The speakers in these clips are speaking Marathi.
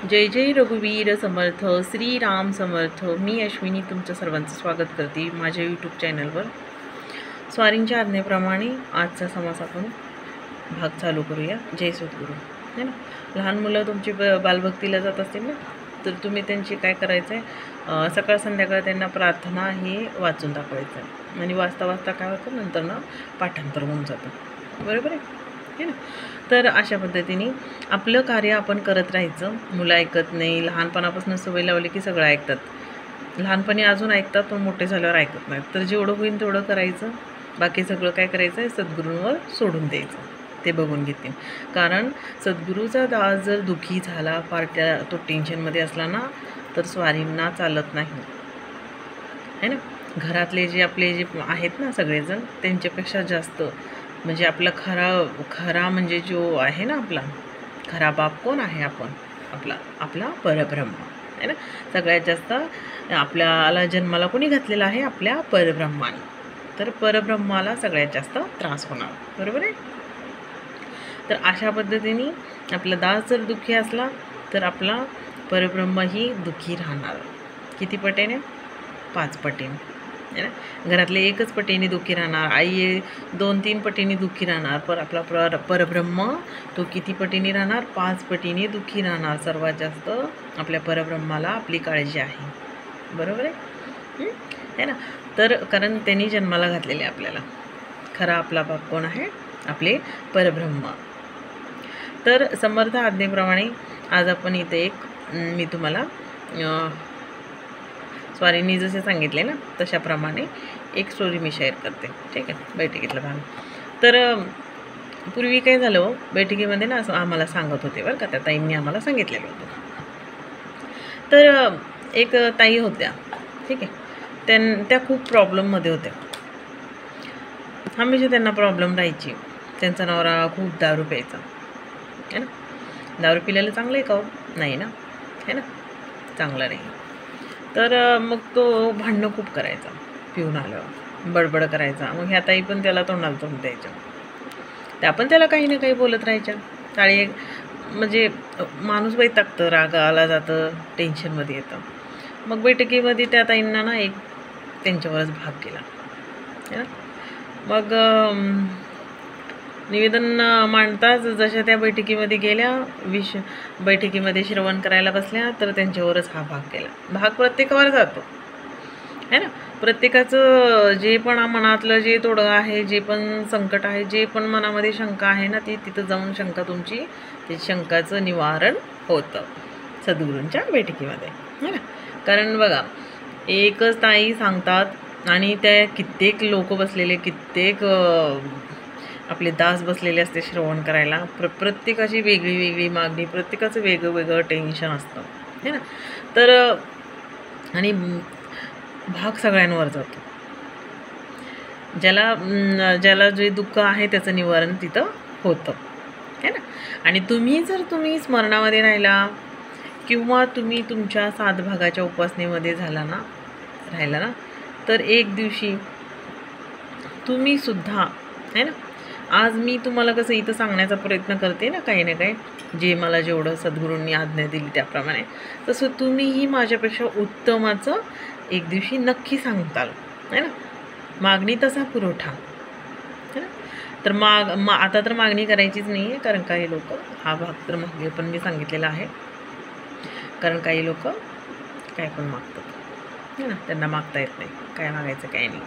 जय जय रघुवीर समर्थ श्रीराम समर्थ. मी अश्विनी तुमचं सर्वांचं स्वागत करते माझ्या यूट्यूब चॅनलवर. स्वारींच्या आज्ञेप्रमाणे आजचा समास आपण भाग चालू करूया. जय सद्गुरू. है ना. लहान मुलं तुमची बालभक्तीला जात असतील ना, तर तुम्ही त्यांची काय करायचं आहे, सकाळ संध्याकाळ त्यांना प्रार्थना हे वाचून दाखवायचं आहे. आणि वाचता वाचता काय होतं, नंतर ना पाठांतर होऊन जातं. बरोबर आहे ना. तर अशा पद्धतीने आपलं कार्य आपण करत राहायचं. मुलं ऐकत नाही, लहानपणापासून सवय लावली की सगळं ऐकतात. लहानपणी अजून ऐकतात पण मोठे झाल्यावर ऐकत नाहीत. तर जेवढं होईल तेवढं करायचं. बाकी सगळं काय करायचं आहे, सद्गुरूंवर सोडून द्यायचं. ते बघून घेतील. कारण सद्गुरूचा दास जर दुःखी झाला, पार्ट्या तो टेन्शनमध्ये असला ना, तर स्वारींना चालत नाही है ना. घरातले जे आपले जे आहेत ना सगळेजण, त्यांच्यापेक्षा जास्त म्हणजे आपला खरा म्हणजे जो आहे ना, आपला खरा बाप कोण आहे, आपला परब्रह्म आहे ना. सगळ्यात जास्त आपल्याला जन्माला कोणी घातलेला आहे, आपल्या परब्रह्माने. तर परब्रह्माला सगळ्यात जास्त त्रास होणार. बरोबर आहे. तर अशा पद्धतीने आपला दास जर दुःखी असला तर आपला परब्रह्मही दुःखी राहणार. किती पटीने? 5 पटीने है ना. घरातले एकच पटीने दुःखी राहणार, आई 2-3 पटीने दुःखी राहणार, पर आपला परब्रह्म तो किती पटीने राहणार? 5 पटीने दुःखी राहणार. सर्वात जास्त आपल्या परब्रह्माला आपली काळजी आहे. बरोबर आहे है ना. तर कारण त्यांनी जन्माला घातलेले आपल्याला. खरा आपला बाप कोण आहे? आपले परब्रह्म. तर समर्थ आज्ञेप्रमाणे आज आपण इथे मी तुम्हाला स्वारींनी जसे सांगितले ना तशाप्रमाणे एक स्टोरी मी शेअर करते. ठीक आहे. बैठकीतला भाग. तर पूर्वी काय झालं, बैठकीमध्ये ना असं आम्हाला सांगत होते बरं का, त्या ताईंनी आम्हाला सांगितलेलं होतं. तर एक ताई होत्या. ठीक आहे. त्या खूप प्रॉब्लेममध्ये होत्या. हमेशा त्यांना प्रॉब्लेम राहायची. त्यांचा नवरा खूप दारू प्यायचा है ना. दारू पिल्याला चांगलं आहे का हो? नाही ना, है ना. चांगलं नाही. तर मग तो भांडणं खूप करायचा. पिऊन आल्यावर बडबड करायचा. मग ह्या ताई पण त्याला तोंडाला तोंड द्यायच्या. त्या पण त्याला काही ना काही बोलत राहायच्या. टाळी म्हणजे माणूस वैतागतं, राग आला जातं, टेन्शनमध्ये येतं. मग बैठकीमध्ये त्या ताईंना ना एक त्यांच्यावरच भाग केला है ना. मग निवेदन मांडताच जशा त्या बैठकीमध्ये गेल्या, बैठकीमध्ये श्रवण करायला बसल्या, तर त्यांच्यावरच हा भाग केला. भाग प्रत्येकावर जातो है ना. प्रत्येकाचं जे पण मनातलं जे तोडगं आहे, जे पण संकट आहे, जे पण मनामध्ये शंका आहे ना, ती तिथं जाऊन शंका तुमची ते शंकाचं निवारण होतं सद्गुरूंच्या बैठकीमध्ये है ना. कारण बघा, एकच ताई सांगतात आणि त्या कित्येक लोक बसलेले, कित्येक आपले दास बसलेले असते श्रवण करायला. प्रत्येकाची वेगळी वेगळी मागणी, प्रत्येकाचं वेगळं वेगळं टेन्शन असतं है ना. तर आणि भाग सगळ्यांवर जातो. ज्याला जे दुःख आहे त्याचं निवारण तिथं होतं है ना. आणि तुम्ही स्मरणामध्ये राहिला किंवा तुम्ही तुमच्या 7 भागाच्या उपासनेमध्ये राहिला ना, तर एक दिवशी तुम्ही सुद्धा है ना. आज मी तुम्हाला कसं इथं सांगण्याचा प्रयत्न करते ना, काही ना काही जे मला जेवढं सद्गुरूंनी आज्ञा दिली त्याप्रमाणे, तसं तुम्हीही माझ्यापेक्षा उत्तमाचं एक दिवशी नक्की सांगताल है ना. मागणी तसा पुरवठा है ना. तर आता तर मागणी करायचीच नाही आहे. कारण काही लोक, हा भाग तर मागे पण मी सांगितलेला आहे, कारण काही लोक काय पण मागतात है ना. त्यांना मागता येत नाही, काय मागायचं काय नाही.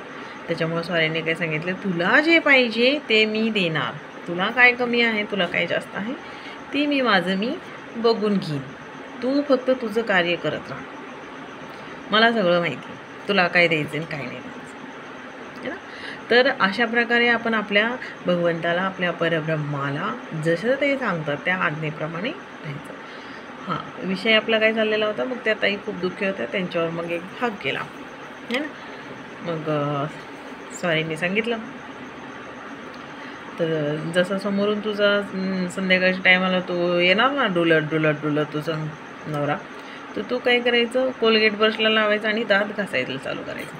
त्याच्यामुळे स्वारींनी काय सांगितलं, तुला जे पाहिजे ते मी देणार. तुला काय कमी आहे, तुला काय जास्त आहे, ते मी बघून घेईन. तू फक्त तुझं कार्य करत राहा. मला सगळं माहिती, तुला काय द्यायचं आणि काय नाही द्यायचं है ना. तर अशा प्रकारे आपण आपल्या भगवंताला, आपल्या परब्रह्माला जसं ते सांगतात त्या आज्ञेप्रमाणे राहायचं. हां, विषय आपला काय चाललेला होता. मग त्या ताई खूप दुःखी होत्या. त्यांच्यावर मग एक भाग केला है ना. मग स्वारींनी सांगितलं, तर जसं समोरून तुझा संध्याकाळच्या टायमाला तो येणार ना डुलत तुझा नवरा, तर तू काय करायचं, कोलगेट ब्रशला लावायचं आणि दात घासायला चालू करायचं.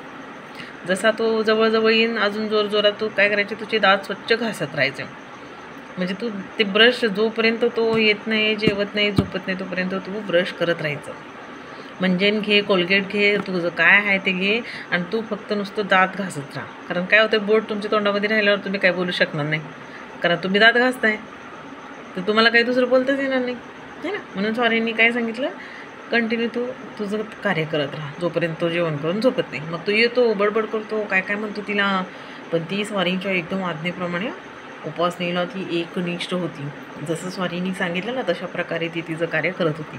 जसा तो जवळजवळ येईन, अजून जोरात तू काय करायचे, तुझे दात स्वच्छ घासत राहायचे. म्हणजे तू ते ब्रश जोपर्यंत तो येत नाही, जेवत नाही, झोपत नाही, तोपर्यंत तू ब्रश करत राहायचं. मंजन घे, कोलगेट घे, तुझं काय आहे ते घे आणि तू फक्त नुसतं दात घासत राहा. कारण काय होतं, बोट तुमच्या तोंडामध्ये राहिल्यावर तुम्ही काय बोलू शकणार नाही, कारण तुम्ही दात घासताय, तर तुम्हाला काही दुसरं बोलताच येणार नाही, है ना. म्हणून सॉरींनी काय सांगितलं, कंटिन्यू तू तुझं कार्य करत राहा जोपर्यंत तो जेवण करून झोपत नाही. मग तो येतो, बडबड करतो, काय काय म्हणतो तिला, पण ती स्वारींच्या एकदम आज्ञेप्रमाणे उपासनेला ती एकनिष्ठ होती. जसं स्वारींनी सांगितलं ना, तशा प्रकारे ती तिचं कार्य करत होती.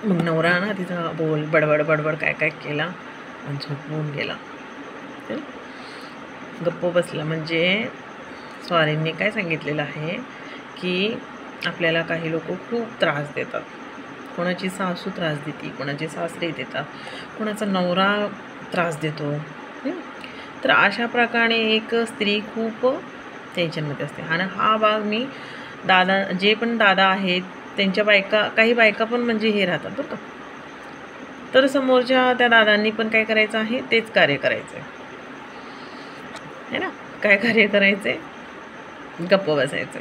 मग नवरा ना तिचा बडबड बडबड काय काय केला आणि झोपून गेला, गप्प बसला. म्हणजे स्वारींनी काय सांगितलेलं आहे की आपल्याला काही लोक खूप त्रास देतात. कोणाची सासू त्रास देते, कोणाचे सासरे देतात, कोणाचा नवरा त्रास देतो. तर अशा प्रकारे एक स्त्री खूप टेन्शनमध्ये असते. आणि हा भाग मी दादा, जे पण दादा आहेत त्यांच्या बायका, काही बायका पण म्हणजे हे राहतात बरं का. तर समोरच्या त्या दादांनी पण काय करायचं आहे, तेच कार्य करायचं आहे ना. काय कार्य करायचं आहे, गप्प बसायचं,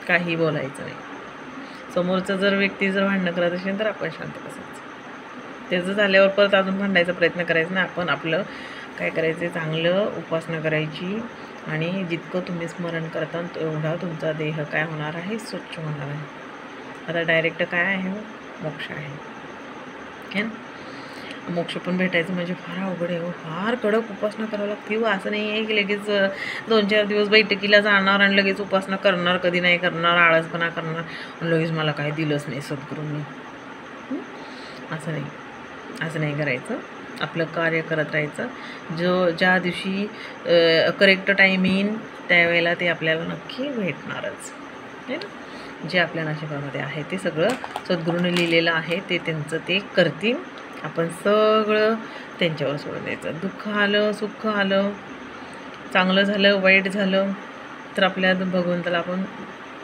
काही बोलायचं नाही. समोरचं जर व्यक्ती जर भांडणं करत असेल तर आपण शांत बसायचं. त्याचं झाल्यावर परत अजून भांडायचा प्रयत्न करायचा नाही. आपण आपलं काय करायचं, चांगलं उपासना करायची. आणि जितकं तुम्ही स्मरण करता तेवढा तुमचा देह काय होणार आहे, स्वच्छ होणार आहे. आता डायरेक्ट काय आहे, मोक्ष आहे ना. मोक्ष पण भेटायचं म्हणजे फार अवघड आहे हो, फार कडक उपासना करावं लागते हो. असं नाही आहे की लगेच 2-4 दिवस बैठकीला जाणार आणि लगेच उपासना करणार, कधी नाही करणार, आळसपणा करणार आणि लगेच मला काय दिलंच नाही सद्गुरूंनी. असं नाही करायचं. आपलं कार्य करत राहायचं. ज्या दिवशी करेक्ट टाईम येईन त्यावेळेला ते आपल्याला नक्की भेटणारच आहे ना. जे आपल्या नशिबामध्ये आहे ते सगळं सद्गुरूने लिहिलेलं आहे, ते त्यांचं ते करतील. आपण सगळं त्यांच्यावर सोडून द्यायचं. दुःख आलं, सुख आलं, चांगलं झालं, वाईट झालं तर आपल्या भगवंताला आपण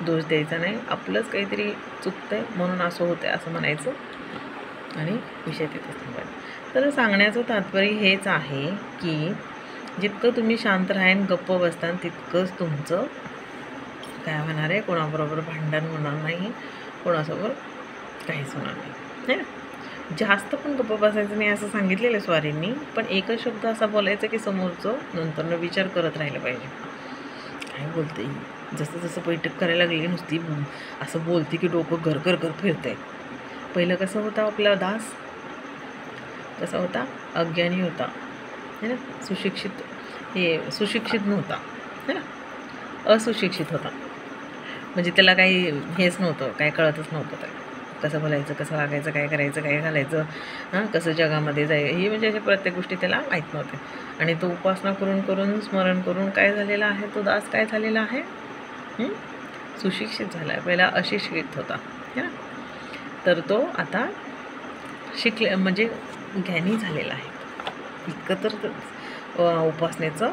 दोष द्यायचा नाही. आपलंच काहीतरी चुकतं आहे म्हणून असं होतं आहे असं म्हणायचं आणि विषय तिथेच थांबायचं. तर सांगण्याचं तात्पर्य हेच आहे की जितकं तुम्ही शांत राहाल, गप्प बसतान, तितकंच तुमचं काय होणार आहे, कोणाबरोबर भांडण होणार नाही, कोणासोबत काहीच होणार नाही, है ना. जास्त पण गप्प बसायचं नाही असं सांगितलेलं आहे स्वारींनी. पण एकच शब्द असा बोलायचा की समोरचं नंतरनं विचार करत राहिलं पाहिजे, काय बोलते. जसं जसं बैठक करायला लागली नुसती असं बोलते की डोकं घर फिरतं आहे. पहिलं कसं होता आपला दास, कसा होता, अज्ञानी होता, है ना. सुशिक्षित नव्हता, है ना, असुशिक्षित होता. म्हणजे त्याला काही हेच नव्हतं, काय कळतच नव्हतं त्याला, कसं बोलायचं, कसं वागायचं, काय करायचं, काय घालायचं, कसं जगामध्ये जायचं, ही म्हणजे अशा प्रत्येक गोष्टी त्याला माहीत नव्हत्या. आणि तो उपासना करून स्मरण करून काय झालेला आहे, तो दास काय झालेला आहे, सुशिक्षित झाला आहे. पहिला अशिक्षित होता, है ना. तर तो आता म्हणजे ज्ञानी झालेला आहे. इतकं तर उपासनेचं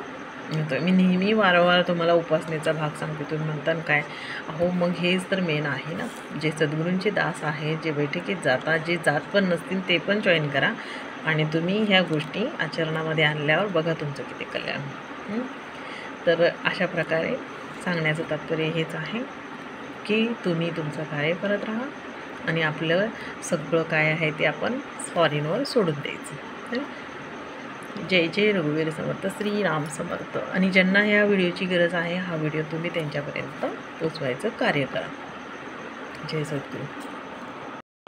म्हणतो. मी नेहमी वारंवार तुम्हाला उपासनेचा भाग सांगते. तुम्ही म्हणता काय, अहो मग हेच तर मेन आहे ना. जे सद्गुरूंचे दास आहेत, जे बैठकीत जातात, जे जात पण नसतील ते पण जॉईन करा आणि तुम्ही ह्या गोष्टी आचरणामध्ये आणल्यावर बघा तुमचं किती कल्याण. तर अशा प्रकारे सांगण्याचं तात्पर्य हेच आहे की तुम्ही तुमचं कार्य करत राहा आणि आपलं सगळं काय आहे ते आपण स्वारींवर सोडून द्यायचं. जय जय रघुवीर समर्थ, श्रीराम समर्थ. आणि ज्यांना ह्या व्हिडिओची गरज आहे, हा व्हिडिओ तुम्ही त्यांच्यापर्यंत पोचवायचं कार्य करा. जय सद्गुरू.